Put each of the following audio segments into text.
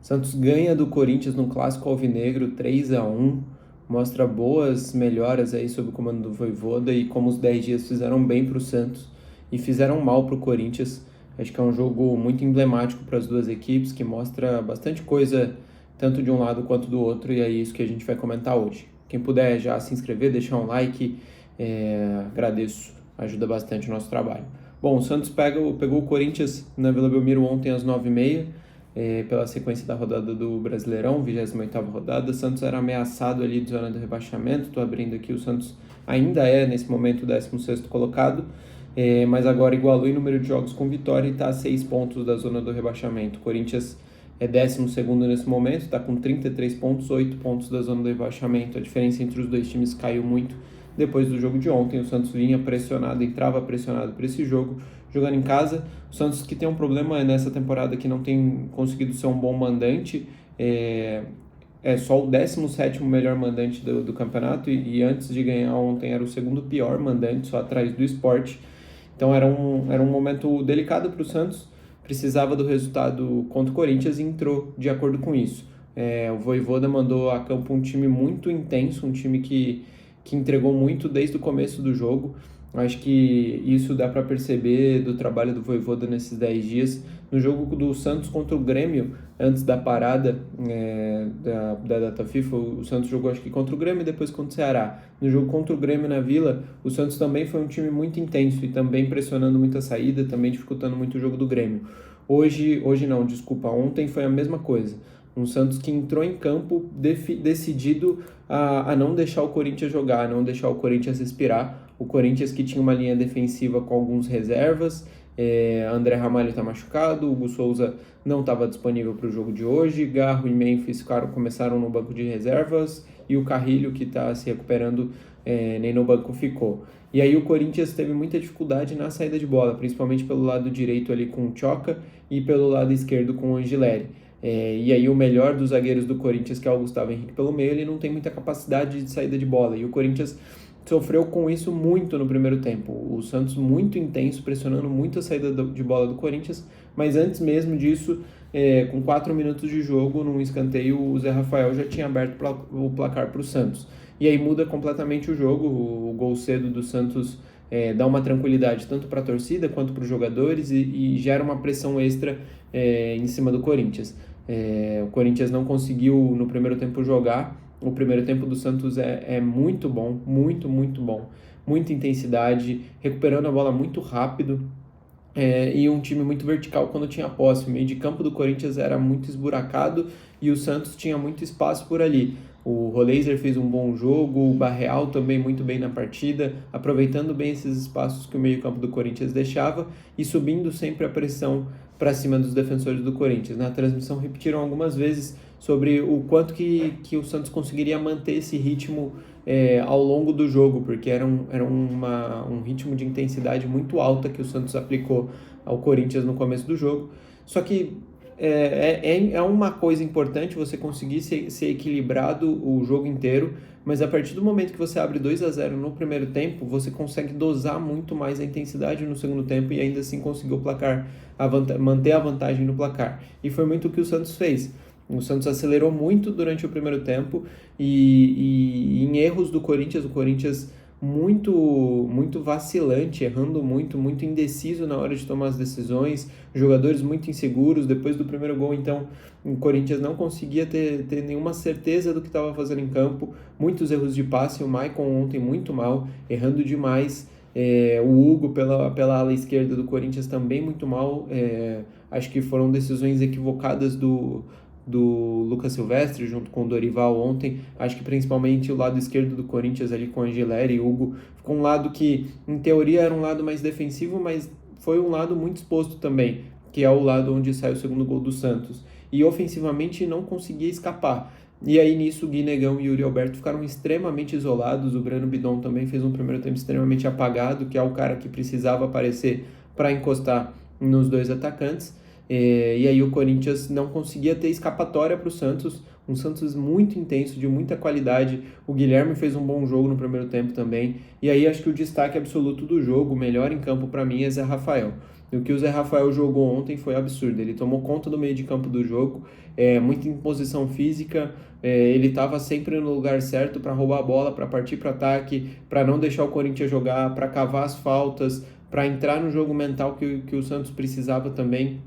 Santos ganha do Corinthians no clássico alvinegro 3-1, mostra boas melhoras aí sob o comando do Vojvoda e como os 10 dias fizeram bem para o Santos e fizeram mal para o Corinthians. Acho que é um jogo muito emblemático para as duas equipes, que mostra bastante coisa tanto de um lado quanto do outro, e é isso que a gente vai comentar hoje. Quem puder já se inscrever, deixar um like, agradeço, ajuda bastante o nosso trabalho. Bom, o Santos pegou o Corinthians na Vila Belmiro ontem às 9h30, pela sequência da rodada do Brasileirão, 28ª rodada. O Santos era ameaçado ali de zona de rebaixamento. Estou abrindo aqui, o Santos ainda é nesse momento o 16º colocado, mas agora igualou em número de jogos com vitória e está a 6 pontos da zona do rebaixamento. O Corinthians é 12º nesse momento, está com 33 pontos, 8 pontos da zona do rebaixamento. A diferença entre os dois times caiu muito depois do jogo de ontem. O Santos vinha pressionado, entrava pressionado para esse jogo, jogando em casa. O Santos, que tem um problema nessa temporada, que não tem conseguido ser um bom mandante, é só o 17º melhor mandante do campeonato, e antes de ganhar ontem era o segundo pior mandante, só atrás do Sport. Então era um momento delicado para o Santos, precisava do resultado contra o Corinthians e entrou de acordo com isso. O Vojvoda mandou a campo um time muito intenso, um time que entregou muito desde o começo do jogo. Acho que isso dá para perceber do trabalho do Vojvoda nesses 10 dias. No jogo do Santos contra o Grêmio, antes da parada da data FIFA, o Santos jogou acho que contra o Grêmio e depois contra o Ceará. No jogo contra o Grêmio na Vila, o Santos também foi um time muito intenso e também pressionando muita saída, também dificultando muito o jogo do Grêmio. Ontem foi a mesma coisa. Um Santos que entrou em campo decidido a não deixar o Corinthians jogar, a não deixar o Corinthians respirar. O Corinthians, que tinha uma linha defensiva com alguns reservas, André Ramalho está machucado, Hugo Souza não estava disponível para o jogo de hoje, Garro e Memphis começaram no banco de reservas, e o Carrilho, que está se recuperando, nem no banco ficou. E aí o Corinthians teve muita dificuldade na saída de bola, principalmente pelo lado direito ali com o Tchoca e pelo lado esquerdo com o Angileri. E aí o melhor dos zagueiros do Corinthians, que é o Gustavo Henrique pelo meio, ele não tem muita capacidade de saída de bola, e o Corinthians sofreu com isso muito no primeiro tempo. O Santos muito intenso, pressionando muito a saída de bola do Corinthians, mas antes mesmo disso, com 4 minutos de jogo, num escanteio, o Zé Rafael já tinha aberto o placar para o Santos. E aí muda completamente o jogo. O gol cedo do Santos dá uma tranquilidade tanto para a torcida quanto para os jogadores, e gera uma pressão extra em cima do Corinthians. O Corinthians não conseguiu no primeiro tempo jogar. O primeiro tempo do Santos é muito bom, muito, muito bom. Muita intensidade, recuperando a bola muito rápido, e um time muito vertical quando tinha posse. O meio de campo do Corinthians era muito esburacado e o Santos tinha muito espaço por ali. O Roleiser fez um bom jogo, o Barreal também muito bem na partida, aproveitando bem esses espaços que o meio campo do Corinthians deixava e subindo sempre a pressão para cima dos defensores do Corinthians. Na transmissão repetiram algumas vezes sobre o quanto que o Santos conseguiria manter esse ritmo ao longo do jogo, porque era um ritmo de intensidade muito alta que o Santos aplicou ao Corinthians no começo do jogo. Só que é uma coisa importante você conseguir ser equilibrado o jogo inteiro, mas a partir do momento que você abre 2-0 no primeiro tempo, você consegue dosar muito mais a intensidade no segundo tempo e ainda assim conseguir o placar, manter a vantagem no placar. E foi muito o que o Santos fez. O Santos acelerou muito durante o primeiro tempo e em erros do Corinthians, o Corinthians muito, muito vacilante, errando muito, muito indeciso na hora de tomar as decisões, jogadores muito inseguros. Depois do primeiro gol, então, o Corinthians não conseguia ter nenhuma certeza do que estava fazendo em campo, muitos erros de passe, o Maicon ontem muito mal, errando demais, o Hugo pela ala esquerda do Corinthians também muito mal, acho que foram decisões equivocadas do Lucas Silvestre junto com o Dorival ontem. Acho que principalmente o lado esquerdo do Corinthians ali com Angileri e Hugo ficou um lado que em teoria era um lado mais defensivo, mas foi um lado muito exposto também, que é o lado onde sai o segundo gol do Santos, e ofensivamente não conseguia escapar. E aí nisso o Gui Negão e o Yuri Alberto ficaram extremamente isolados. O Breno Bidon também fez um primeiro tempo extremamente apagado, que é o cara que precisava aparecer para encostar nos dois atacantes. E aí o Corinthians não conseguia ter escapatória para o Santos, um Santos muito intenso, de muita qualidade. O Guilherme fez um bom jogo no primeiro tempo também, e aí acho que o destaque absoluto do jogo, o melhor em campo para mim, é Zé Rafael. o que o Zé Rafael jogou ontem foi absurdo. Ele tomou conta do meio de campo do jogo, muita imposição física, ele estava sempre no lugar certo para roubar a bola, para partir para ataque, para não deixar o Corinthians jogar, para cavar as faltas, para entrar no jogo mental que o Santos precisava também.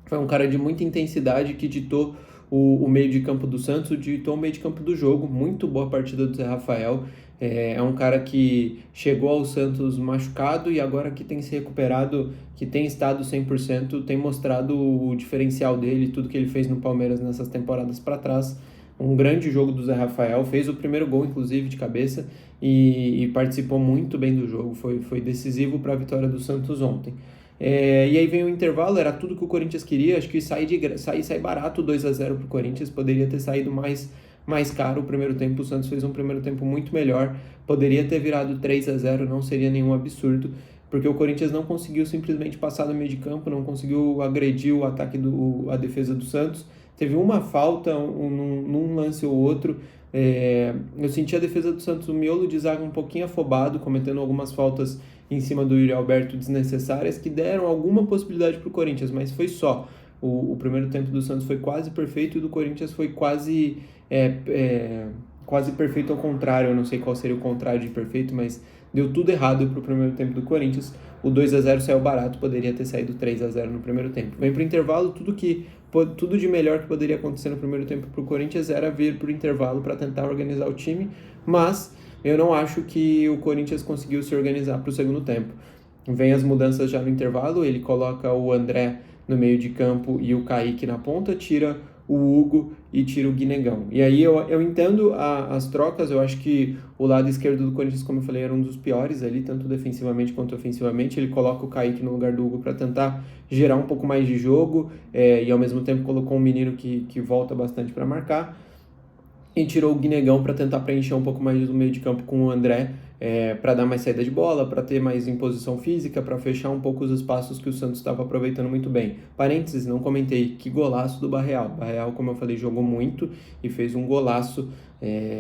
Foi um cara de muita intensidade que ditou o meio de campo do Santos, ditou o meio de campo do jogo. Muito boa partida do Zé Rafael. É um cara que chegou ao Santos machucado e agora que tem se recuperado, que tem estado 100%, tem mostrado o diferencial dele, tudo que ele fez no Palmeiras nessas temporadas para trás. Um grande jogo do Zé Rafael, fez o primeiro gol, inclusive, de cabeça e participou muito bem do jogo, foi decisivo para a vitória do Santos ontem. E aí vem o intervalo, era tudo que o Corinthians queria, acho que sai barato 2-0 para o Corinthians, poderia ter saído mais caro o primeiro tempo, o Santos fez um primeiro tempo muito melhor, poderia ter virado 3-0, não seria nenhum absurdo, porque o Corinthians não conseguiu simplesmente passar do meio de campo, não conseguiu agredir o ataque, a defesa do Santos, teve uma falta num lance ou outro. Eu senti a defesa do Santos, o miolo de zaga um pouquinho afobado, cometendo algumas faltas em cima do Yuri Alberto desnecessárias, que deram alguma possibilidade para o Corinthians, mas foi só. O primeiro tempo do Santos foi quase perfeito e o do Corinthians foi quase perfeito ao contrário. Eu não sei qual seria o contrário de perfeito, mas deu tudo errado para o primeiro tempo do Corinthians. O 2-0 saiu barato, poderia ter saído 3-0 no primeiro tempo. Vem para o intervalo, tudo de melhor que poderia acontecer no primeiro tempo para o Corinthians era vir para o intervalo para tentar organizar o time, mas eu não acho que o Corinthians conseguiu se organizar para o segundo tempo. Vem as mudanças já no intervalo, ele coloca o André no meio de campo e o Kaique na ponta, tira o Hugo e tira o Guinegão. E aí eu entendo as trocas, eu acho que o lado esquerdo do Corinthians, como eu falei, era um dos piores ali, tanto defensivamente quanto ofensivamente. Ele coloca o Kaique no lugar do Hugo para tentar gerar um pouco mais de jogo, e ao mesmo tempo colocou um menino que volta bastante para marcar. E tirou o Guinegão para tentar preencher um pouco mais do meio de campo com o André, para dar mais saída de bola, para ter mais imposição física, para fechar um pouco os espaços que o Santos estava aproveitando muito bem. Parênteses, não comentei, que golaço do Barreal. Barreal, como eu falei, jogou muito e fez um golaço,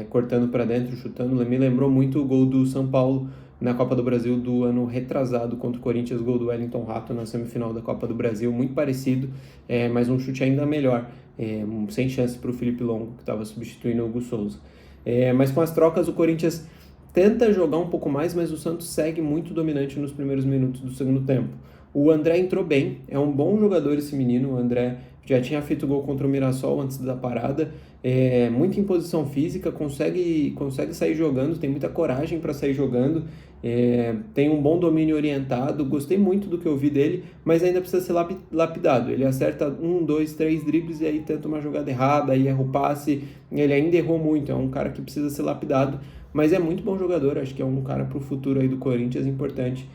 cortando para dentro, chutando. Me lembrou muito o gol do São Paulo na Copa do Brasil do ano retrasado contra o Corinthians, gol do Wellington Rato na semifinal da Copa do Brasil, muito parecido, mas um chute ainda melhor, sem chance para o Felipe Longo, que estava substituindo o Hugo Souza. Mas com as trocas o Corinthians tenta jogar um pouco mais, mas o Santos segue muito dominante nos primeiros minutos do segundo tempo. O André entrou bem, é um bom jogador esse menino, o André já tinha feito gol contra o Mirassol antes da parada, muita imposição física, consegue sair jogando, tem muita coragem para sair jogando, tem um bom domínio orientado, gostei muito do que eu vi dele, mas ainda precisa ser lapidado. Ele acerta 1, 2, 3 dribles e aí tenta uma jogada errada, aí erra o passe, ele ainda errou muito, é um cara que precisa ser lapidado, mas é muito bom jogador, acho que é um cara para o futuro aí do Corinthians importante.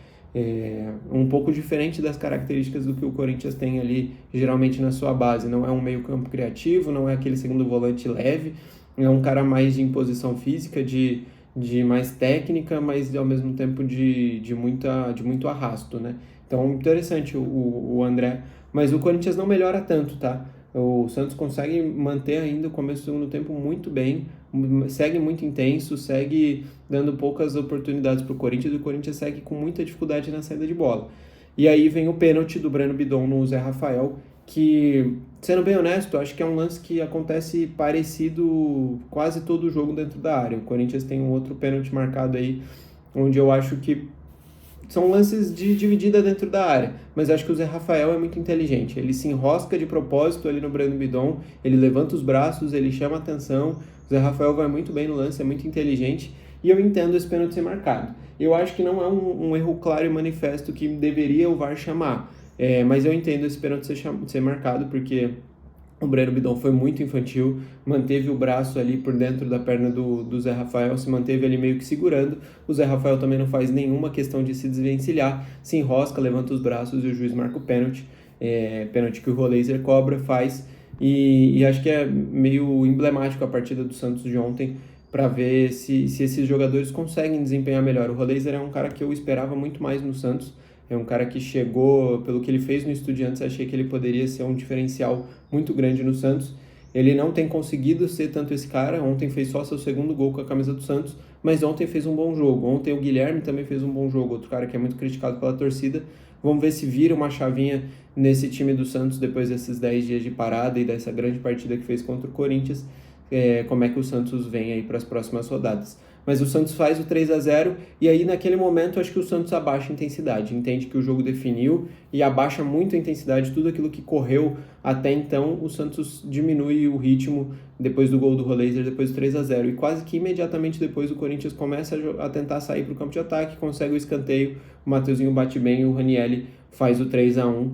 Um pouco diferente das características do que o Corinthians tem ali geralmente na sua base, não é um meio campo criativo, não é aquele segundo volante leve, é um cara mais de imposição física, de mais técnica, mas ao mesmo tempo de muito arrasto, né? Então interessante o André, mas o Corinthians não melhora tanto, tá? O Santos consegue manter ainda o começo do segundo tempo muito bem, segue muito intenso, segue dando poucas oportunidades para o Corinthians, e o Corinthians segue com muita dificuldade na saída de bola. E aí vem o pênalti do Breno Bidon no Zé Rafael, que, sendo bem honesto, acho que é um lance que acontece parecido quase todo o jogo dentro da área. O Corinthians tem um outro pênalti marcado aí, onde eu acho que são lances de dividida dentro da área, mas acho que o Zé Rafael é muito inteligente, ele se enrosca de propósito ali no Breno Bidon, ele levanta os braços, ele chama atenção, o Zé Rafael vai muito bem no lance, é muito inteligente, e eu entendo esse pênalti ser marcado. Eu acho que não é um erro claro e manifesto que deveria o VAR chamar, mas eu entendo esse pênalti ser marcado, porque o Breno Bidon foi muito infantil, manteve o braço ali por dentro da perna do Zé Rafael, se manteve ali meio que segurando. O Zé Rafael também não faz nenhuma questão de se desvencilhar, se enrosca, levanta os braços e o juiz marca o pênalti. Pênalti que o Roleiser cobra, faz. E acho que é meio emblemático a partida do Santos de ontem para ver se esses jogadores conseguem desempenhar melhor. O Roleiser é um cara que eu esperava muito mais no Santos. É um cara que chegou, pelo que ele fez no Estudiantes, achei que ele poderia ser um diferencial muito grande no Santos. Ele não tem conseguido ser tanto esse cara, ontem fez só seu segundo gol com a camisa do Santos, mas ontem fez um bom jogo. Ontem o Guilherme também fez um bom jogo, outro cara que é muito criticado pela torcida, Vamos ver se vira uma chavinha nesse time do Santos depois desses 10 dias de parada e dessa grande partida que fez contra o Corinthians, como é que o Santos vem aí para as próximas rodadas. Mas o Santos faz o 3-0 e aí naquele momento acho que o Santos abaixa a intensidade, entende que o jogo definiu e abaixa muito a intensidade, tudo aquilo que correu até então, o Santos diminui o ritmo depois do gol do Roleiser, depois do 3-0 e quase que imediatamente depois o Corinthians começa a tentar sair para o campo de ataque, consegue o escanteio, o Mateuzinho bate bem e o Ranieri faz o 3-1,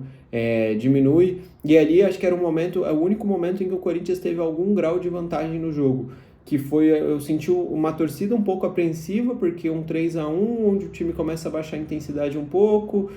diminui, e ali acho que era o único momento em que o Corinthians teve algum grau de vantagem no jogo, que foi, eu senti uma torcida um pouco apreensiva, porque um 3-1, onde o time começa a baixar a intensidade um pouco,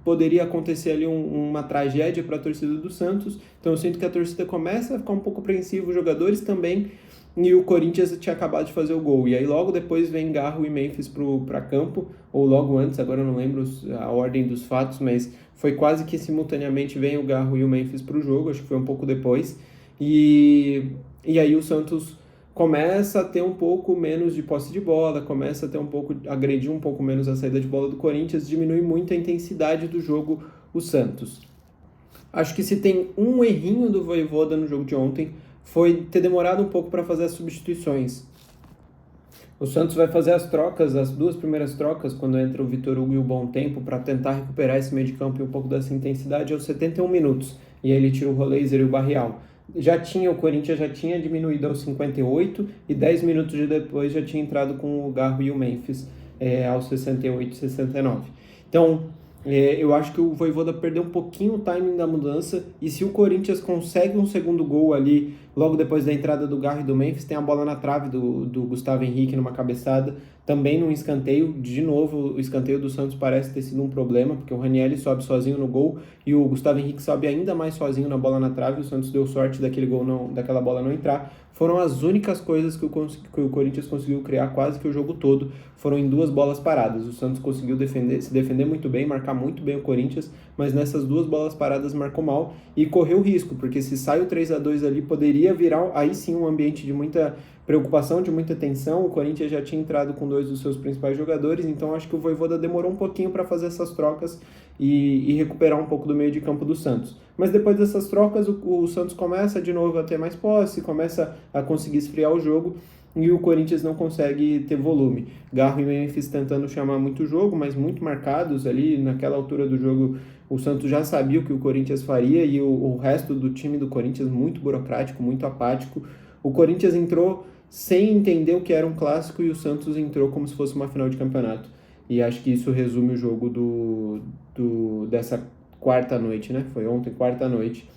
poderia acontecer ali uma tragédia para a torcida do Santos, então eu sinto que a torcida começa a ficar um pouco apreensiva, os jogadores também, e o Corinthians tinha acabado de fazer o gol, e aí logo depois vem Garro e Memphis para campo, ou logo antes, agora eu não lembro a ordem dos fatos, mas foi quase que simultaneamente vem o Garro e o Memphis para o jogo, acho que foi um pouco depois, e aí o Santos começa a ter um pouco menos de posse de bola, começa a ter agredir um pouco menos a saída de bola do Corinthians, diminui muito a intensidade do jogo o Santos. Acho que se tem um errinho do Vojvoda no jogo de ontem, foi ter demorado um pouco para fazer as substituições. O Santos vai fazer as trocas, as duas primeiras trocas, quando entra o Vitor Hugo e o Bom Tempo, para tentar recuperar esse meio de campo e um pouco dessa intensidade aos 71 minutos. E aí ele tira o Roleiser e o Barreal. O Corinthians já tinha diminuído aos 58 e 10 minutos depois já tinha entrado com o Garro e o Memphis aos 68 e 69. Então, eu acho que o Vojvoda perdeu um pouquinho o timing da mudança, e se o Corinthians consegue um segundo gol ali, logo depois da entrada do Garro e do Memphis, tem a bola na trave do Gustavo Henrique numa cabeçada, também num escanteio, de novo o escanteio do Santos parece ter sido um problema, porque o Ranieri sobe sozinho no gol e o Gustavo Henrique sobe ainda mais sozinho na bola na trave, o Santos deu sorte daquela bola não entrar. Foram as únicas coisas que o Corinthians conseguiu criar quase que o jogo todo, foram em duas bolas paradas. O Santos conseguiu se defender muito bem, marcar muito bem o Corinthians, mas nessas duas bolas paradas marcou mal e correu risco, porque se sai o 3-2 ali, poderia virar aí sim um ambiente de muita preocupação, de muita tensão. O Corinthians já tinha entrado com dois dos seus principais jogadores, então acho que o Vojvoda demorou um pouquinho para fazer essas trocas e recuperar um pouco do meio de campo do Santos. Mas depois dessas trocas, o Santos começa de novo a ter mais posse, começa a conseguir esfriar o jogo, e o Corinthians não consegue ter volume. Garro e Memphis tentando chamar muito o jogo, mas muito marcados ali. Naquela altura do jogo, o Santos já sabia o que o Corinthians faria, e o resto do time do Corinthians muito burocrático, muito apático. O Corinthians entrou sem entender o que era um clássico, e o Santos entrou como se fosse uma final de campeonato. E acho que isso resume o jogo dessa quarta noite, né? Foi ontem, quarta noite.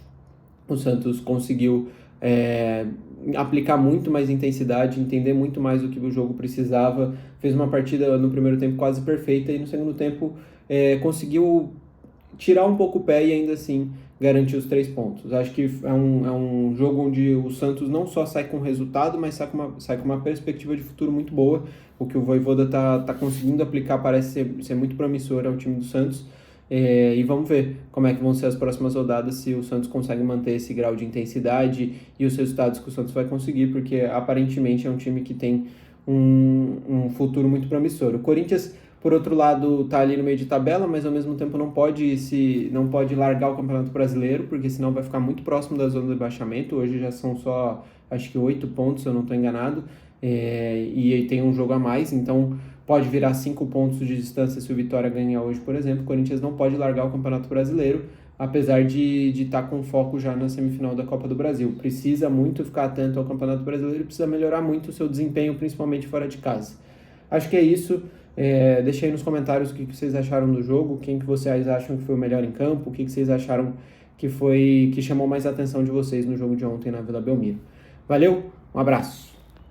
O Santos conseguiu aplicar muito mais intensidade, entender muito mais o que o jogo precisava, fez uma partida no primeiro tempo quase perfeita, e no segundo tempo conseguiu tirar um pouco o pé e ainda assim garantir os 3 pontos. Acho que é um jogo onde o Santos não só sai com resultado, mas sai com uma perspectiva de futuro muito boa. O que o Vojvoda tá conseguindo aplicar parece ser muito promissor ao time do Santos. E vamos ver como é que vão ser as próximas rodadas, se o Santos consegue manter esse grau de intensidade e os resultados que o Santos vai conseguir, porque aparentemente é um time que tem um futuro muito promissor. O Corinthians, por outro lado, está ali no meio de tabela, mas ao mesmo tempo não pode largar o Campeonato Brasileiro, porque senão vai ficar muito próximo da zona de rebaixamento. Hoje já são só, acho que 8 pontos, se eu não estou enganado, e aí tem um jogo a mais, então pode virar 5 pontos de distância se o Vitória ganhar hoje, por exemplo. O Corinthians não pode largar o Campeonato Brasileiro, apesar de estar com foco já na semifinal da Copa do Brasil. Precisa muito ficar atento ao Campeonato Brasileiro, precisa melhorar muito o seu desempenho, principalmente fora de casa. Acho que é isso. Deixa aí nos comentários o que vocês acharam do jogo, quem que vocês acham que foi o melhor em campo, o que vocês acharam que chamou mais a atenção de vocês no jogo de ontem na Vila Belmiro. Valeu, um abraço!